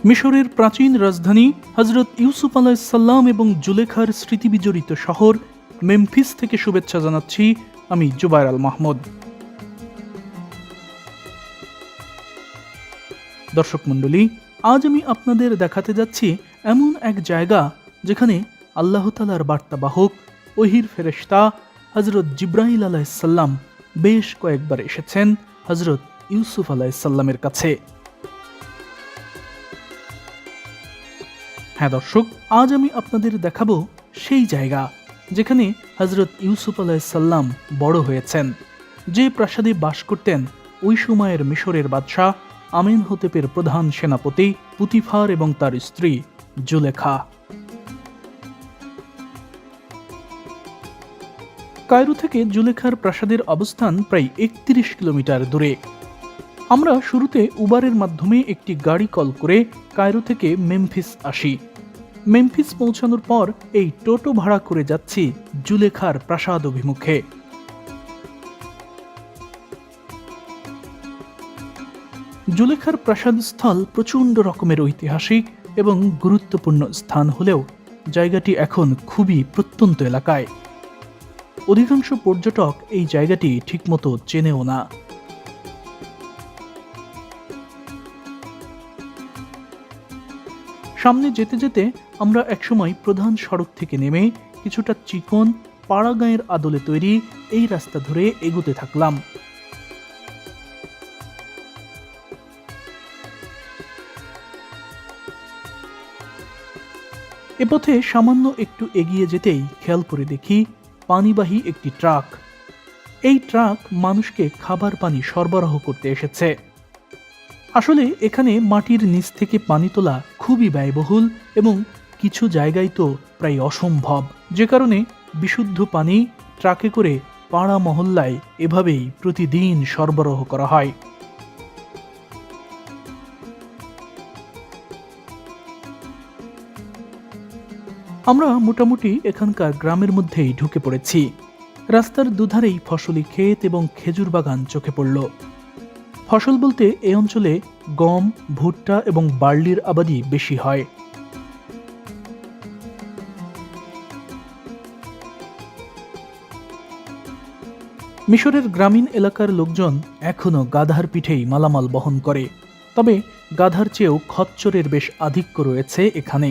মিশরের প্রাচীন রাজধানী হযরত ইউসুফ আলাইহিস সালাম এবং জুলেখার স্মৃতিবিজড়িত শহর মেমফিস থেকে শুভেচ্ছা জানাচ্ছি আমি জুবায়ের আল মাহমুদ। দর্শক মণ্ডলী, আজ আমি আপনাদের দেখাতে যাচ্ছি এমন এক জায়গা যেখানে আল্লাহ তাআলার বার্তাবাহক ওহীর ফেরেশতা হযরত জিবরাইল আলাইহিস সালাম বেশ কয়েকবার এসেছেন হযরত ইউসুফ আলাইহিস সালামের কাছে। হ্যাঁ দর্শক, আজ আমি আপনাদের দেখাবো সেই জায়গা যেখানে হযরত ইউসুফ আলাইহিস সালাম বড় হয়েছেন, যে প্রাসাদে বাস করতেন ওই সময়ের মিশরের বাদশাহ আমেনহোতেপের প্রধান সেনাপতি পুতিফার এবং তার স্ত্রী জুলেখা। কায়রো থেকে জুলেখার প্রাসাদের অবস্থান প্রায় ৩১ কিলোমিটার দূরে। আমরা শুরুতে উবারের মাধ্যমে একটি গাড়ি কল করে কায়রো থেকে মেমফিস আসি। মেমফিস পৌঁছানোর পর এই টোটো ভাড়া করে যাচ্ছি জুলেখার প্রাসাদ অভিমুখে। জুলেখার প্রাসাদ স্থল প্রচণ্ড রকমের ঐতিহাসিক এবং গুরুত্বপূর্ণ স্থান হলেও জায়গাটি এখন খুবই প্রত্যন্ত এলাকায়। অধিকাংশ পর্যটক এই জায়গাটি ঠিকমতো চেনেও না। সামনে যেতে যেতে আমরা একসময় প্রধান সড়ক থেকে নেমে কিছুটা চিকন পাড়াগাঁয়ের আদলে তৈরি এই রাস্তা ধরে এগোতে থাকলাম। এ পথে সামান্য একটু এগিয়ে যেতেই খেয়াল করে দেখি পানিবাহী একটি ট্রাক। এই ট্রাক মানুষকে খাবার পানি সরবরাহ করতে এসেছে। আসলে এখানে মাটির নিচ থেকে পানি তোলা খুবই ব্যয়বহুল এবং কিছু জায়গায় তো প্রায় অসম্ভব, যে কারণে বিশুদ্ধ পানি ট্রাকে করে পাড়া মহল্লায় এভাবেই প্রতিদিন সরবরাহ করা হয়। আমরা মোটামুটি এখানকার গ্রামের মধ্যেই ঢুকে পড়েছি। রাস্তার দুধারেই ফসলি ক্ষেত এবং খেজুর বাগান চোখে পড়ল। ফসল বলতে এই অঞ্চলে গম, ভুট্টা এবং বার্লির আবাদি বেশি হয়। মিশরের গ্রামীণ এলাকার লোকজন এখনও গাধার পিঠেই মালামাল বহন করে, তবে গাধার চেয়েও খচ্চরের বেশ আধিক্য রয়েছে এখানে।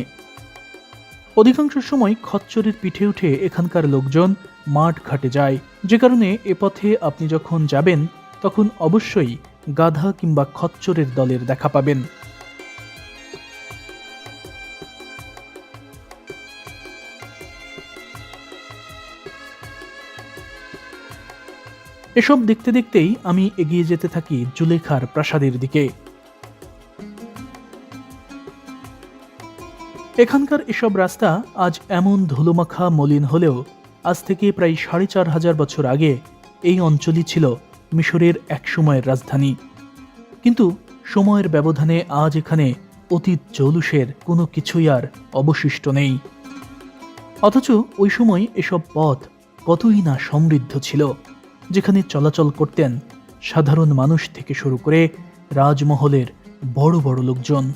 অধিকাংশ সময় খচ্চরের পিঠে উঠে এখানকার লোকজন মাঠ ঘাটে যায়, যে কারণে এ পথে আপনি যখন যাবেন তখন অবশ্যই গাধা কিংবা খচ্চরের দলের দেখা পাবেন। এসব দেখতে দেখতেই আমি এগিয়ে যেতে থাকি জুলেখার প্রাসাদের দিকে। এখানকার এসব রাস্তা আজ এমন ধুলোমাখা মলিন হলেও আজ থেকে প্রায় ৪৫০০ বছর আগে এই অঞ্চলই ছিল মিশরের একসময়ের রাজধানী। কিন্তু সময়ের ব্যবধানে আজ এখানে অতীত জৌলুসের কোনো কিছুই আর অবশিষ্ট নেই। অথচ ওই সময় এসব পথ কতই না সমৃদ্ধ ছিল, যেখানে চলাচল করতেন সাধারণ মানুষ থেকে শুরু করে রাজমহলের বড় বড় লোকজন।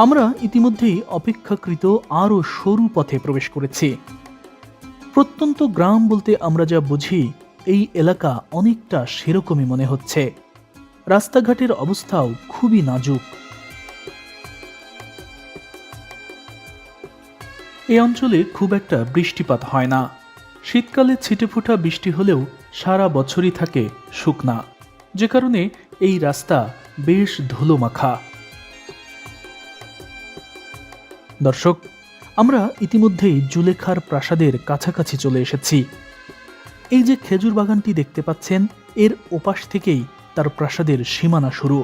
আমরা ইতিমধ্যেই অপেক্ষাকৃত আরও সরু পথে প্রবেশ করেছি। প্রত্যন্ত গ্রাম বলতে আমরা যা বুঝি এই এলাকা অনেকটা সেরকমই মনে হচ্ছে। রাস্তাঘাটের অবস্থাও খুবই নাজুক। এই অঞ্চলে খুব একটা বৃষ্টিপাত হয় না। শীতকালে ছিটেফোঁটা বৃষ্টি হলেও সারা বছরই থাকে শুকনা, যে কারণে এই রাস্তা বেশ ধুলোমাখা। দর্শক, আমরা ইতিমধ্যেই জুলেখার প্রাসাদের কাছাকাছি চলে এসেছি। এই যে খেজুর বাগানটি দেখতে পাচ্ছেন, এর ওপাশ থেকেই তার প্রাসাদের সীমানা শুরু।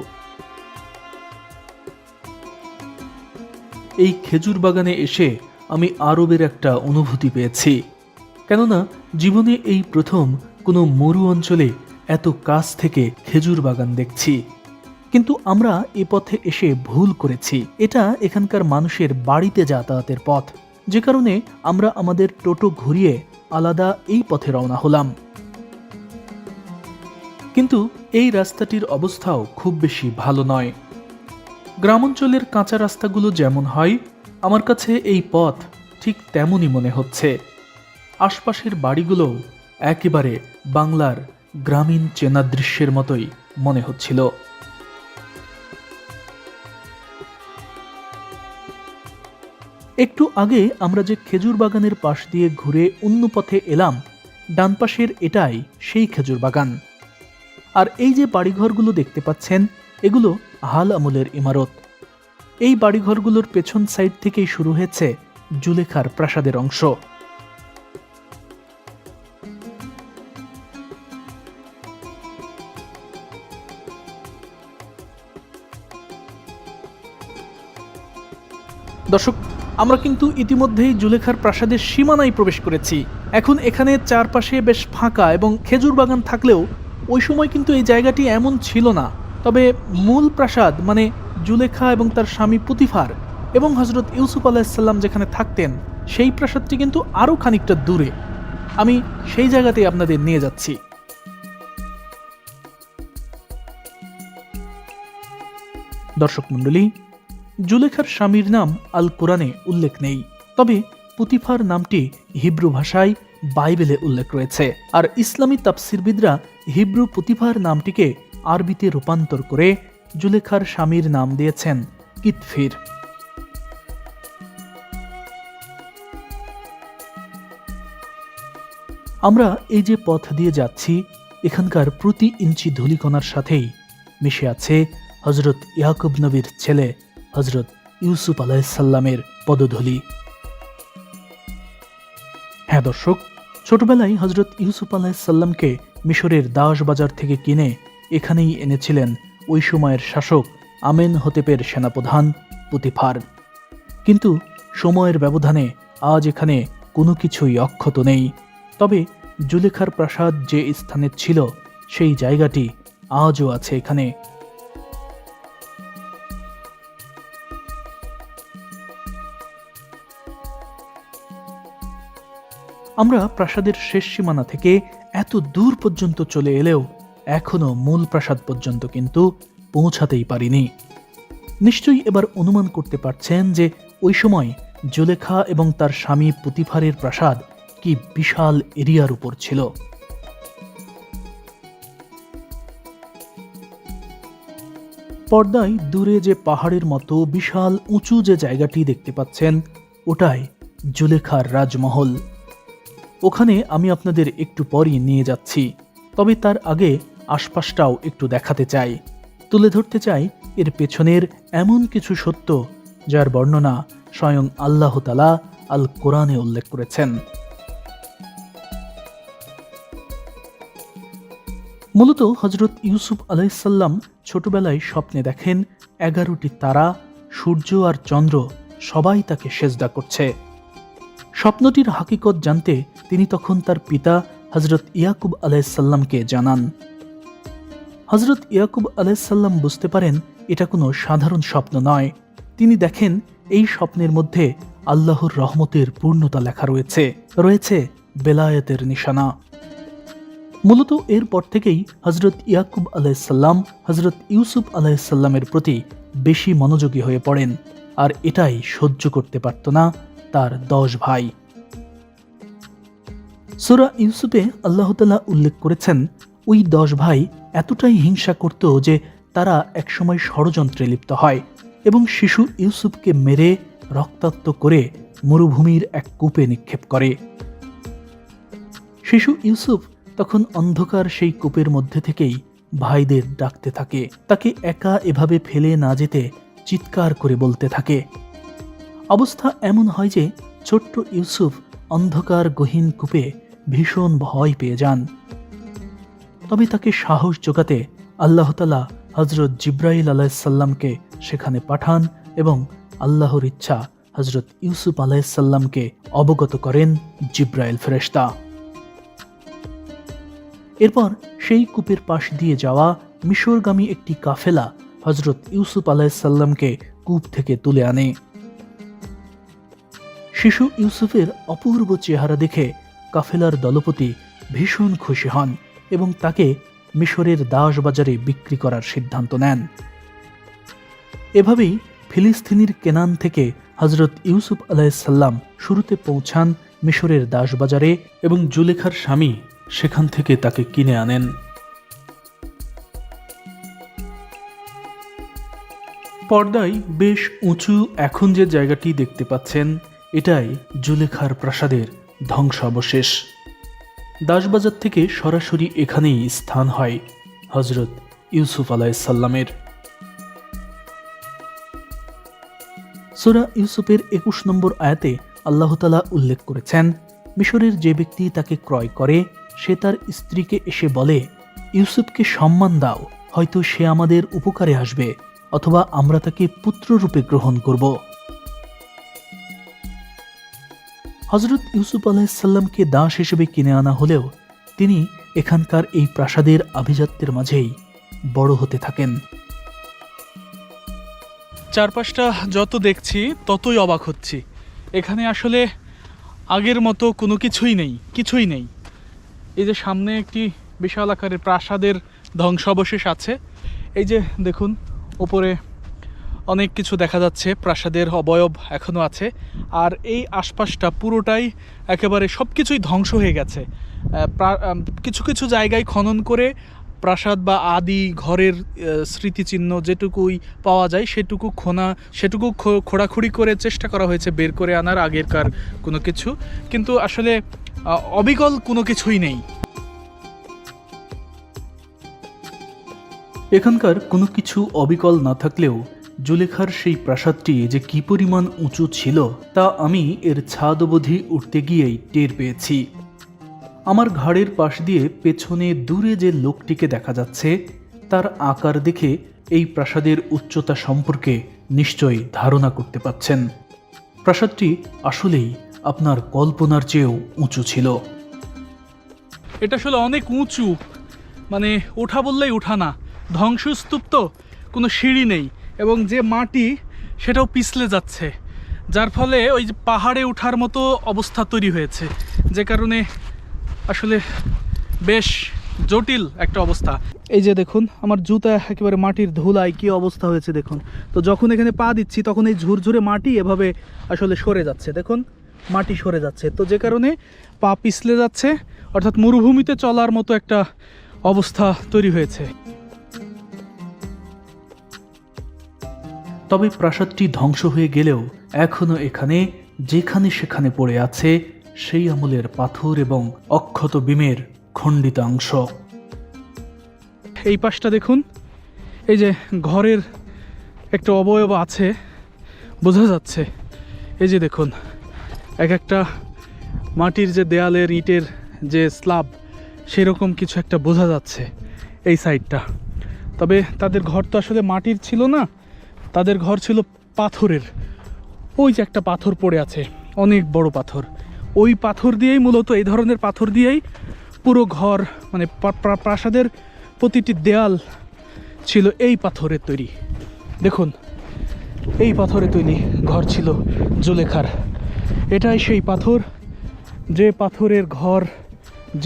এই খেজুর বাগানে এসে আমি আরবের একটা অনুভূতি পেয়েছি, কেননা জীবনে এই প্রথম কোনো মরু অঞ্চলে এত কাছ থেকে খেজুর বাগান দেখছি। কিন্তু আমরা এ পথে এসে ভুল করেছি। এটা এখানকার মানুষের বাড়িতে যাতায়াতের পথ, যে কারণে আমরা আমাদের টোটো ঘুরিয়ে আলাদা এই পথে রওনা হলাম। কিন্তু এই রাস্তাটির অবস্থাও খুব বেশি ভালো নয়। গ্রামাঞ্চলের কাঁচা রাস্তাগুলো যেমন হয়, আমার কাছে এই পথ ঠিক তেমনই মনে হচ্ছে। আশপাশের বাড়িগুলো একেবারে বাংলার গ্রামীণ চেনা দৃশ্যের মতোই মনে হচ্ছিল। একটু আগে আমরা যে খেজুর বাগানের পাশ দিয়ে ঘুরে অন্য পথে এলাম, ডান পাশের এটাই সেই খেজুর বাগান। আর এই যে বাড়িঘরগুলো দেখতে পাচ্ছেন, এগুলো হাল আমলের ইমারত। এই বাড়িঘরগুলোর পেছন সাইড থেকেই শুরু হয়েছে জুলেখার প্রাসাদের অংশ। দর্শক, আমরা কিন্তু ইতিমধ্যেই জুলেখার প্রাসাদের সীমানায় প্রবেশ করেছি। এখন এখানে চারপাশে বেশ ফাঁকা এবং খেজুর বাগান থাকলেও ওই সময় কিন্তু এই জায়গাটি এমন ছিল না। তবে মূল প্রাসাদ মানে জুলেখা এবং তার স্বামী পুতিফার এবং হযরত ইউসুফ আলাইহিসসালাম যেখানে থাকতেন, সেই প্রাসাদটি কিন্তু আরও খানিকটা দূরে। আমি সেই জায়গাতেই আপনাদের নিয়ে যাচ্ছি। দর্শক মণ্ডলী, জুলেখার স্বামীর নাম আল কোরআনে উল্লেখ নেই, তবে পুতিফার নামটি হিব্রু ভাষায় বাইবেলে উল্লেখ রয়েছে। আর ইসলামী তাফসিরবিদরা হিব্রু পুতিফার নামটিকে আরবিতে রূপান্তর করে জুলেখার স্বামীর নাম দিয়েছেন কিতফির। আমরা এই যে পথ দিয়ে যাচ্ছি, এখানকার প্রতি ইঞ্চি ধূলিকণার সাথেই মিশে আছে হযরত ইয়াকুব নবীর ছেলে হযরত ইউসুফ আলাইহিসসালামের পদধূলি। হ্যাঁ দর্শক, ছোটবেলায় হযরত ইউসুফ আলাইহিসসালামকে মিশরের দাস বাজার থেকে কিনে এখানেই এনেছিলেন ওই সময়ের শাসক আমেনহোতেপের সেনাপ্রধান পুতিফার। কিন্তু সময়ের ব্যবধানে আজ এখানে কোনো কিছুই অক্ষত নেই। তবে জুলেখার প্রাসাদ যে স্থানে ছিল, সেই জায়গাটি আজও আছে এখানে। আমরা প্রাসাদের শেষ সীমানা থেকে এত দূর পর্যন্ত চলে এলেও এখনো মূল প্রাসাদ পর্যন্ত কিন্তু পৌঁছাতেই পারিনি। নিশ্চয়ই এবার অনুমান করতে পারছেন যে ওই সময় জুলেখা এবং তার স্বামী পুতিফারের প্রাসাদ কি বিশাল এরিয়ার উপর ছিল। পর্দায় দূরে যে পাহাড়ের মতো বিশাল উঁচু যে জায়গাটি দেখতে পাচ্ছেন, ওটাই জুলেখার রাজমহল। ওখানে আমি আপনাদের একটু পরই নিয়ে যাচ্ছি। তবে তার আগে আশপাশটাও একটু দেখাতে চাই, তুলে ধরতে চাই এর পেছনের এমন কিছু সত্য যার বর্ণনা স্বয়ং আল্লাহ তাআলা আল কোরআনে উল্লেখ করেছেন। মূলত হযরত ইউসুফ আলাইহিসসালাম ছোটবেলায় স্বপ্নে দেখেন 11টি তারা, সূর্য আর চন্দ্র সবাই তাকে সেজদা করছে। স্বপ্নটির হাকিকত জানতে তিনি তখন তার পিতা হযরত ইয়াকুব আলাইহিসসালামকে জানান। হযরত ইয়াকুব আলাইহিসসালাম বুঝতে পারেন এটা কোনো সাধারণ স্বপ্ন নয়। তিনি দেখেন এই স্বপ্নের মধ্যে আল্লাহর রহমতের পূর্ণতা লেখা রয়েছে বেলায়েতের নিশানা। মূলত এরপর থেকেই হযরত ইয়াকুব আলাইহিসসালাম হযরত ইউসুফ আলাইহিসসালামের প্রতি বেশি মনোযোগী হয়ে পড়েন, আর এটাই সহ্য করতে পারত না তার 10 ভাই। সূরা ইউসুফে আল্লাহ তাআলা উল্লেখ করেছেন, ওই 10 ভাই এতটাই হিংসা করত যে তারা একসময় ষড়যন্ত্রে লিপ্ত হয় এবং শিশু ইউসুফকে মেরে রক্তাক্ত করে মরুভূমির এক কূপে নিক্ষেপ করে। শিশু ইউসুফ তখন অন্ধকার সেই কূপের মধ্যে থেকেই ভাইদের ডাকতে থাকে, তাকে একা এভাবে ফেলে না যেতে চিৎকার করে বলতে থাকে। অবস্থা এমন হয় যে ছোট্ট ইউসুফ অন্ধকার গহীন কূপে ভীষণ ভয় পেয়ে যান। তবে তাকে সাহস জোগাতে আল্লাহ তাআলা হযরত জিবরাইল আলাইহিসসালামকে সেখানে পাঠান এবং আল্লাহর ইচ্ছা হযরত ইউসুফ আলাইহিসসালামকে অবগত করেন জিবরাইল ফেরেশতা। এরপর সেই কূপের পাশ দিয়ে যাওয়া মিশরগামী একটি কাফেলা হযরত ইউসুফ আলাইহিসসালামকে কূপ থেকে তুলে আনে। শিশু ইউসুফের অপূর্ব চেহারা দেখে কাফেলার দলপতি ভীষণ খুশি হন এবং তাকে মিশরের দাস বাজারে বিক্রি করার সিদ্ধান্ত নেন। এভাবেই ফিলিস্তিনির কেনান থেকে হজরত ইউসুফ আলাইসাল্লাম শুরুতে পৌঁছান মিশরের দাস বাজারে এবং জুলেখার স্বামী সেখান থেকে তাকে কিনে আনেন। পর্দায় বেশ উঁচু এখন যে জায়গাটি দেখতে পাচ্ছেন, এটাই জুলেখার প্রাসাদের ধ্বংসাবশেষ। দাসবাজার থেকে সরাসরি এখানেই স্থান হয় হজরত ইউসুফ আলাইসাল্লামের। সূরা ইউসুফের 21 নম্বর আয়াতে আল্লাহ তাআলা উল্লেখ করেছেন, মিশরের যে ব্যক্তি তাকে ক্রয় করে সে তার স্ত্রীকে এসে বলে, ইউসুফকে সম্মান দাও, হয়তো সে আমাদের উপকারে আসবে, অথবা আমরা তাকে পুত্ররূপে গ্রহণ করব। হজরত ইউসুফ আলাইসাল্লামকে দাস হিসেবে কিনে আনা হলেও তিনি এখানকার এই প্রাসাদের আভিজাত্যের মাঝেই বড় হতে থাকেন। চারপাশটা যত দেখছি ততই অবাক হচ্ছি। এখানে আসলে আগের মতো কোনো কিছুই নেই। এই যে সামনে একটি বিশাল আকারের প্রাসাদের ধ্বংসাবশেষ আছে। এই যে দেখুন উপরে অনেক কিছু দেখা যাচ্ছে, প্রাসাদের অবয়ব এখনও আছে। আর এই আশপাশটা পুরোটাই একেবারে সব কিছুই ধ্বংস হয়ে গেছে। কিছু কিছু জায়গায় খনন করে প্রাসাদ বা আদি ঘরের স্মৃতিচিহ্ন যেটুকুই পাওয়া যায় সেটুকু খোঁড়াখুড়ি করে চেষ্টা করা হয়েছে বের করে আনার আগেরকার কোনো কিছু, কিন্তু আসলে অবিকল কোনো কিছুই নেই। এখানকার কোনো কিছু অবিকল না থাকলেও জুলেখার সেই প্রাসাদটি যে কি পরিমাণ উঁচু ছিল তা আমি এর ছাদ অবধি উঠতে গিয়েই টের পেয়েছি। আমার ঘাড়ের পাশ দিয়ে পেছনে দূরে যে লোকটিকে দেখা যাচ্ছে তার আকার দেখে এই প্রাসাদের উচ্চতা সম্পর্কে নিশ্চয়ই ধারণা করতে পারছেন। প্রাসাদটি আসলেই আপনার কল্পনার চেয়েও উঁচু ছিল। এটা আসলে অনেক উঁচু, মানে ওঠা বললেই ওঠা না, ধ্বংসস্তূপ তো, কোনো সিঁড়ি নেই এবং যে মাটি সেটাও পিছলে যাচ্ছে, যার ফলে ওই যে পাহাড়ে ওঠার মতো অবস্থা তৈরি হয়েছে, যে কারণে আসলে বেশ জটিল একটা অবস্থা। এই যে দেখুন আমার জুতা একেবারে মাটির ধুলায় কি অবস্থা হয়েছে দেখুন। তো যখন এখানে পা দিচ্ছি তখন এই ঝুরঝুরে মাটি এভাবে আসলে সরে যাচ্ছে, দেখুন মাটি সরে যাচ্ছে, তো যে কারণে পা পিছলে যাচ্ছে, অর্থাৎ মরুভূমিতে চলার মতো একটা অবস্থা তৈরি হয়েছে। তবে প্রাসাদটি ধ্বংস হয়ে গেলেও এখনো এখানে যেখানে সেখানে পড়ে আছে সেই আমলের পাথর এবং অক্ষত বিমের খণ্ডিত অংশ। এই পাশটা দেখুন, এই যে ঘরের একটা অবয়ব আছে বোঝা যাচ্ছে। এই যে দেখুন এক একটা মাটির যে দেয়ালের ইটের যে স্ল্যাব সেরকম কিছু একটা বোঝা যাচ্ছে এই সাইডটা। তবে তাদের ঘর তো আসলে মাটির ছিল না, তাদের ঘর ছিল পাথরের। ওই যে একটা পাথর পড়ে আছে, অনেক বড় পাথর, ওই পাথর দিয়েই মূলত, এই ধরনের পাথর দিয়েই পুরো ঘর, মানে প্রাসাদের প্রতিটি দেয়াল ছিল এই পাথরের তৈরি। দেখুন এই পাথরে তৈরি ঘর ছিল জুলেখার। এটাই সেই পাথর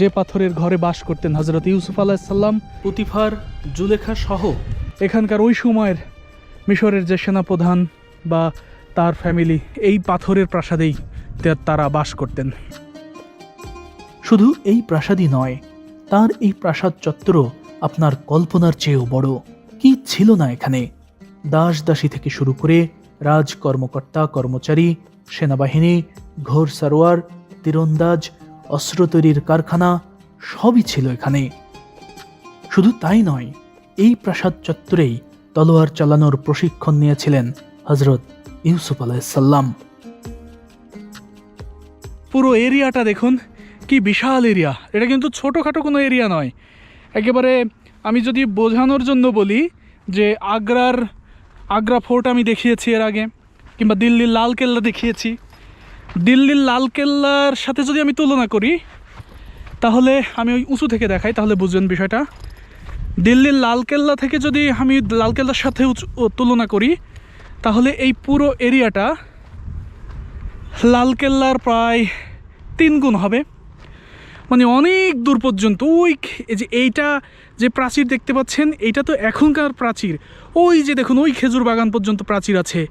যে পাথরের ঘরে বাস করতেন হজরত ইউসুফ আলাইসাল্লাম, পুতিফার, জুলেখা সহ এখানকার ওই সময়ের মিশরের যে সেনাপ্রধান বা তার ফ্যামিলি এই পাথরের প্রাসাদেই তারা বাস করতেন। শুধু এই প্রাসাদই নয়, তার এই প্রাসাদ চত্বর আপনার কল্পনার চেয়েও বড়। কি ছিল না এখানে! দাস দাসী থেকে শুরু করে রাজ কর্মকর্তা কর্মচারী, সেনাবাহিনী, ঘোর সারোয়ার, তীরন্দাজ, অস্ত্র তৈরির কারখানা সবই ছিল এখানে। শুধু তাই নয়, এই প্রাসাদ চত্বরেই তলোয়ার চালানোর প্রশিক্ষণ নিয়েছিলেন হজরত ইউসুফ আলাইসাল্লাম। পুরো এরিয়াটা দেখুন কি বিশাল এরিয়া, এটা কিন্তু ছোটোখাটো কোনো এরিয়া নয়। একেবারে আমি যদি বোঝানোর জন্য বলি যে আগ্রা ফোর্ট আমি দেখিয়েছি এর আগে, কিংবা দিল্লির লাল কেল্লা দেখিয়েছি। দিল্লির লাল কেল্লার সাথে যদি আমি তুলনা করি, তাহলে আমি ওই উঁচু থেকে দেখাই তাহলে বুঝবেন বিষয়টা। দিল্লির লাল কেল্লা থেকে যদি আমি লাল কেল্লার সাথে তুলনা করি, তাহলে এই পুরো এরিয়াটা লাল কেল্লার প্রায় 3 গুণ হবে। মানে অনেক দূর পর্যন্ত। এই যে এইটা যে প্রাচীর দেখতে পাচ্ছেন, এইটা তো এখনকার প্রাচীর। ওই যে দেখুন, ওই খেজুর বাগান পর্যন্ত প্রাচীর আছে,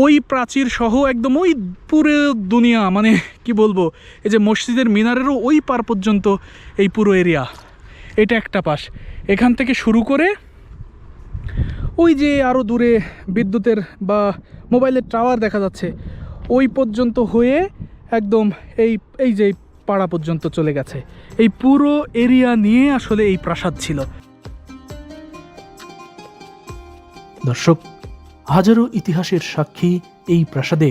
ওই প্রাচীর সহ একদম ওই পুরো দুনিয়া, মানে কি বলবো, এই যে মসজিদের মিনারেরও ওই পার পর্যন্ত এই পুরো এরিয়া। এটা একটা পাশ। এখান থেকে শুরু করে ওই যে আরও দূরে বিদ্যুতের বা মোবাইলের টাওয়ার দেখা যাচ্ছে, ওই পর্যন্ত হয়ে একদম এই যে পাড়া পর্যন্ত চলে গেছে। এই পুরো এরিয়া নিয়ে আসলে এই প্রাসাদ ছিল। দর্শক, হাজারো ইতিহাসের সাক্ষী এই প্রাসাদে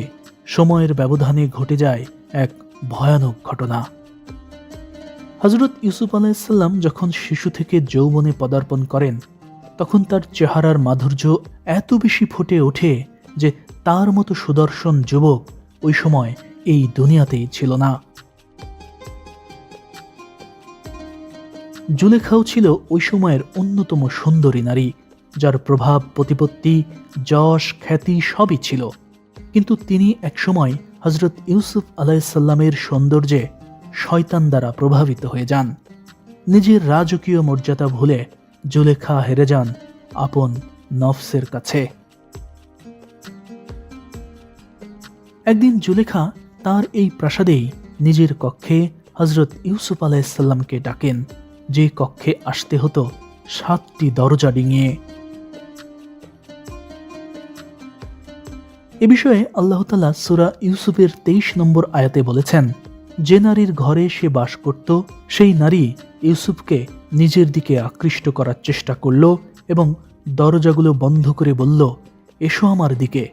সময়ের ব্যবধানে ঘটে যায় এক ভয়ানক ঘটনা। হযরত ইউসুফ আলাইহিসসালাম যখন শিশু থেকে যৌবনে পদার্পণ করেন, তখন তার চেহারার মাধুর্য এত বেশি ফুটে ওঠে যে তার মতো সুদর্শন যুবক ওই সময় এই দুনিয়াতেই ছিল না। জুলেখাও ছিল ওই সময়ের অন্যতম সুন্দরী নারী, যার প্রভাব, প্রতিপত্তি, যশ, খ্যাতি সবই ছিল। কিন্তু তিনি একসময় হযরত ইউসুফ আলাইহিসসালামের সৌন্দর্যে শয়তান দ্বারা প্রভাবিত হয়ে যান। নিজের রাজকীয় মর্যাদা ভুলে জুলেখা হেরে যান আপন নফসের কাছে। একদিন জুলেখা তার এই প্রাসাদেই নিজের কক্ষে হযরত ইউসুফ আলাইহিসসালামকে ডাকেন, যে কক্ষে আসতে হতো 7টি দরজা ডিঙিয়ে। এ বিষয়ে আল্লাহ তাআলা সূরা ইউসুফের 23 নম্বর আয়াতে বলেছেন, যে নারীর ঘরে সে বাস করত, সেই নারী ইউসুফকে নিজের দিকে আকৃষ্ট করার চেষ্টা করল এবং দরজাগুলো বন্ধ করে বলল, এসো আমার দিকে।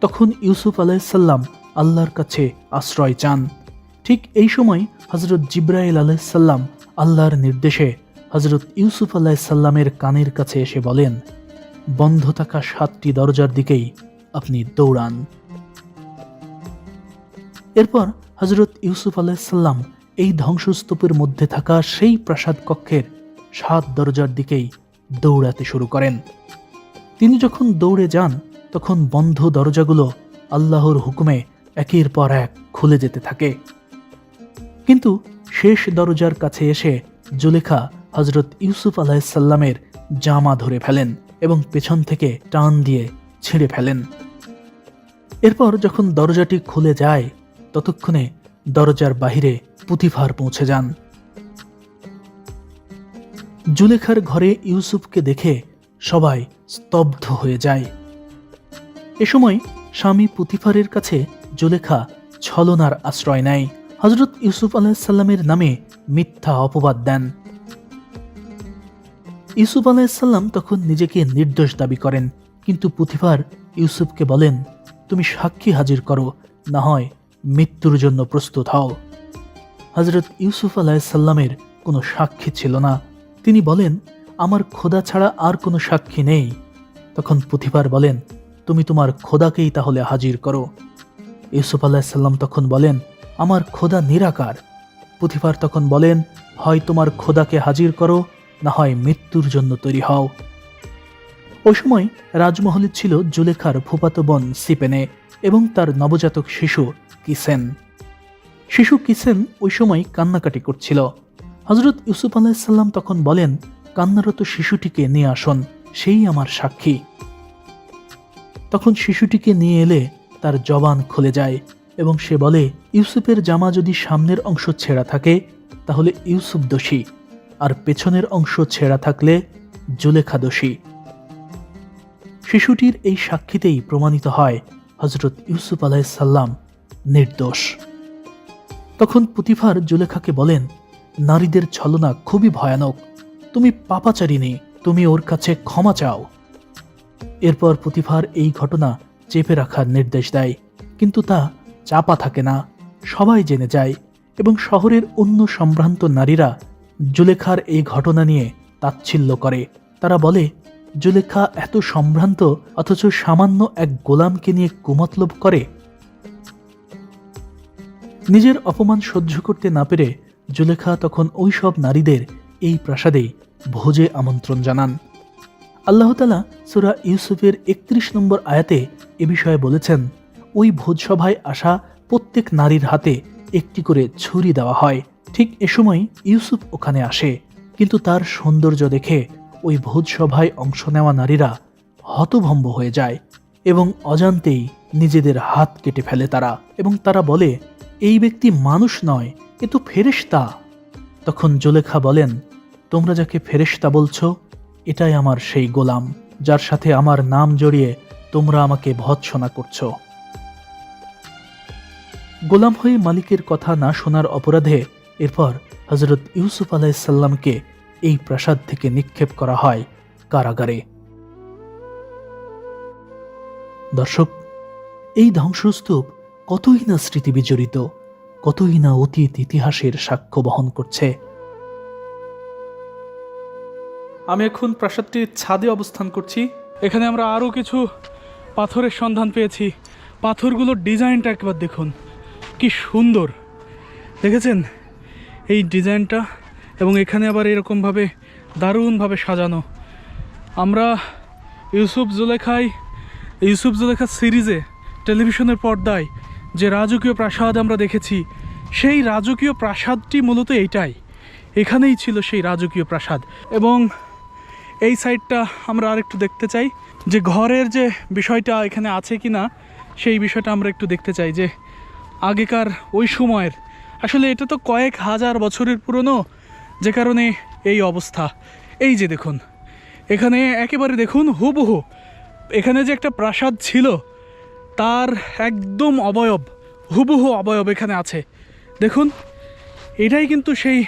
তখন ইউসুফ আলাইহিসসালাম আল্লাহর কাছে আশ্রয় চান। ঠিক এই সময় হযরত জিবরাইল আলাইহিসসালাম আল্লাহর নির্দেশে হযরত ইউসুফ আলাইহিসসালামের কানের কাছে এসে বলেন, বন্ধ থাকা 7টি দরজার দিকেই আপনি দৌড়ান। এরপর হযরত ইউসুফ আলাইহিসসালাম এই ধ্বংসস্তূপের মধ্যে থাকা সেই প্রাসাদ কক্ষের 7 দরজার দিকেই দৌড়াতে শুরু করেন। তিনি যখন দৌড়ে যান, তখন বন্ধ দরজাগুলো আল্লাহর হুকুমে একের পর এক খুলে যেতে থাকে। কিন্তু শেষ দরজার কাছে এসে জুলেখা হযরত ইউসুফ আলাইহিসসালামের জামা ধরে ফেলেন এবং পেছন থেকে টান দিয়ে ছিঁড়ে ফেলেন। এরপর যখন দরজাটি খুলে যায়, ততক্ষণে দরজার বাহিরে পুতিফার পৌঁছে যান। জুলেখার ঘরে ইউসুফকে দেখে সবাই স্তব্ধ হয়ে যায়। এ সময় স্বামী পুতিফারের কাছে জুলেখা ছলনার আশ্রয় নেয়, হযরত ইউসুফ আলাইহিসসালামের নামে মিথ্যা অপবাদ দেন। ইউসুফ আলাইহিসসালাম তখন নিজেকে নির্দোষ দাবি করেন, কিন্তু পুতিফার ইউসুফকে বলেন, তুমি সাক্ষী হাজির করো, না হয় মৃত্যুর জন্য প্রস্তুত হও। হযরত ইউসুফ আলাইহিসসালামের কোনো সাক্ষী ছিল না। তিনি বলেন, আমার খোদা ছাড়া আর কোনো সাক্ষী নেই। তখন পুতিফার বলেন, তুমি তোমার খোদাকেই তাহলে হাজির করো। ইউসুফ আলাইহিসসালাম তখন বলেন, আমার খোদা নিরাকার। পুতিফার তখন বলেন, হয় তোমার খোদাকে হাজির করো, না হয় মৃত্যুর জন্য তৈরি হও। ওই সময় রাজমহলে ছিল জুলেখার ফুফাতো বোন সিপেনে এবং তার নবজাতক শিশু কিসেন। শিশু কিসেন ওই সময় কান্নাকাটি করছিল। হযরত ইউসুফ আলাইহিসসালাম তখন বলেন, কান্নারত শিশুটিকে নিয়ে আসুন, সেই আমার সাক্ষী। তখন শিশুটিকে নিয়ে এলে তার জবান খুলে যায় এবং সে বলে, ইউসুফের জামা যদি সামনের অংশ ছেঁড়া থাকে তাহলে ইউসুফ দোষী, আর পেছনের অংশ ছেঁড়া থাকলে জুলেখা দোষী। শিশুটির এই সাক্ষীতেই প্রমাণিত হয় হযরত ইউসুফ আলাইহিসসালাম নির্দোষ। তখন পুতিফার জুলেখাকে বলেন, নারীদের ছলনা খুবই ভয়ানক, তুমি পাপাচারিণী, তুমি ওর কাছে ক্ষমা চাও। এরপর পুতিফার এই ঘটনা চেপে রাখার নির্দেশ দেয়, কিন্তু তা চাপা থাকে না, সবাই জেনে যায় এবং শহরের অন্য সম্ভ্রান্ত নারীরা জুলেখার এই ঘটনা নিয়ে তাচ্ছিল্য করে। তারা বলে, জুলেখা এত সম্ভ্রান্ত অথচ সামান্য এক গোলামকে নিয়ে কুমতলব করে। নিজের অপমান সহ্য করতে না পেরে জুলেখা তখন ওই সব নারীদের এই প্রাসাদে ভোজে আমন্ত্রণ জানান। আল্লাহ তাআলা সূরা ইউসুফের 31 নম্বর আয়াতে এ বিষয়ে বলেছেন, ওই ভোজসভায় আসা প্রত্যেক নারীর হাতে একটি করে ছুরি দেওয়া হয় ঠিক এ সময় ইউসুফ ওখানে আসে, কিন্তু তার সৌন্দর্য দেখে ওই ভোজসভায় অংশ নেওয়া নারীরা হতভম্ব হয়ে যায় এবং অজান্তেই নিজেদের হাত কেটে ফেলে তারা, এবং তারা বলে, এই ব্যক্তি মানুষ নয়, এ তো ফেরেশতা। তখন জুলেখা বলেন, তোমরা যাকে ফেরেশতা বলছো, এটাই আমার সেই গোলাম, যার সাথে আমার নাম জড়িয়ে তোমরা আমাকে ভৎসনা করছো। গোলাম হয়ে মালিকের কথা না শোনার অপরাধে এরপর হযরত ইউসুফ আলাইহিসসালামকে এই প্রাসাদ থেকে নিক্ষেপ করা হয় কারাগারে। দর্শক, এই ধ্বংসস্তূপ কতই না স্মৃতি বিজড়িত, কতই না অতীত ইতিহাসের সাক্ষ্য বহন করছে। আমি এখন প্রাসাদটির ছাদে অবস্থান করছি। এখানে আমরা আরও কিছু পাথরের সন্ধান পেয়েছি। পাথরগুলোর ডিজাইনটা একবার দেখুন, কি সুন্দর দেখেছেন এই ডিজাইনটা, এবং এখানে আবার এরকমভাবে দারুণভাবে সাজানো। আমরা ইউসুফ জুলেখা সিরিজে টেলিভিশনের পর্দায় যে রাজকীয় প্রাসাদ আমরা দেখেছি, সেই রাজকীয় প্রাসাদটি মূলত এইটাই, এখানেই ছিল সেই রাজকীয় প্রাসাদ। এবং এই সাইডটা আমরা আরেকটু দেখতে চাই যে ঘরের যে বিষয়টা এখানে আছে কি না, সেই বিষয়টা আমরা একটু দেখতে চাই যে আগেকার ওই সময়ের, আসলে এটা তো কয়েক হাজার বছরের পুরনো, যে কারণে এই অবস্থা। এই যে দেখুন, এখানে একেবারে দেখুন হুবহু এখানে যে একটা প্রাসাদ ছিল তার একদম অবয়ব, হুবহু অবয়ব এখানে আছে। দেখুন, এটাই কিন্তু সেই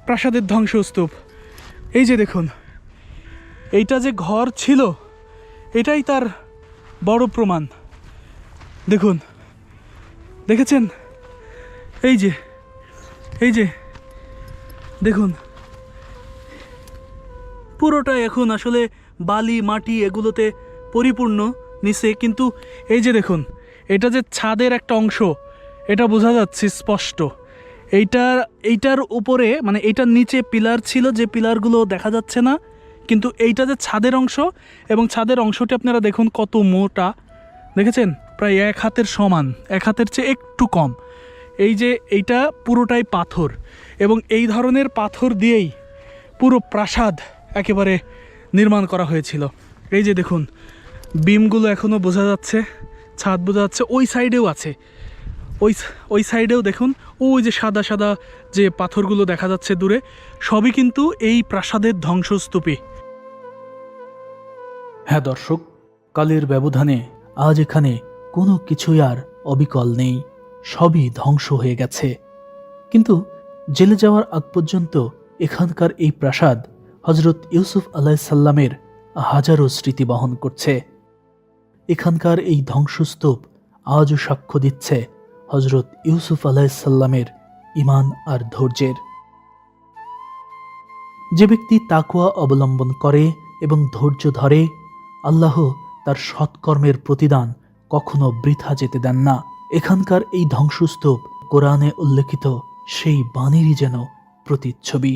প্রাসাদের ধ্বংসস্তূপ। এই যে দেখুন, এইটা যে ঘর ছিল এটাই তার বড় প্রমাণ। দেখুন, দেখেছেন? এই যে দেখুন, পুরোটাই এখন আসলে বালি মাটি এগুলোতে পরিপূর্ণ নিচে, কিন্তু এই যে দেখুন, এটা যে ছাদের একটা অংশ, এটা বোঝা যাচ্ছে স্পষ্ট। এইটার উপরে মানে এইটার নিচে পিলার ছিল, যে পিলারগুলো দেখা যাচ্ছে না, কিন্তু এইটা যে ছাদের অংশ, এবং ছাদের অংশটি আপনারা দেখুন কত মোটা, দেখেছেন? প্রায় এক হাতের সমান, এক হাতের চেয়ে একটু কম। এই যে এইটা পুরোটাই পাথর, এবং এই ধরনের পাথর দিয়েই পুরো প্রাসাদ একেবারে নির্মাণ করা হয়েছিল। এই যে দেখুন, বিমগুলো এখনও বোঝা যাচ্ছে, ছাদ বোঝা যাচ্ছে, ওই সাইডেও আছে, ওই সাইডেও দেখুন, ওই যে সাদা সাদা যে পাথরগুলো দেখা যাচ্ছে দূরে, সবই কিন্তু এই প্রাসাদের ধ্বংসস্তূপই। হ্যাঁ দর্শক, কালের ব্যবধানে আজ এখানে কোনো কিছুই আর অবিকল নেই, সবই ধ্বংস হয়ে গেছে। কিন্তু জেলে যাওয়ার আগ পর্যন্ত এখানকার এই প্রাসাদ হযরত ইউসুফ আলাইহিসসালামের হাজারো স্মৃতি বহন করছে। এখানকার এই ধ্বংসস্তূপ আজও সাক্ষ্য দিচ্ছে হযরত ইউসুফ আলাইহিসসালামের ঈমান আর ধৈর্যের। যে ব্যক্তি তাকওয়া অবলম্বন করে এবং ধৈর্য ধরে, আল্লাহ তার সৎকর্মের প্রতিদান কখনো বৃথা যেতে দেন না। এখানকার এই ধ্বংসস্তূপ কোরআনে উল্লেখিত সেই বাণীরই যেন প্রতিচ্ছবি।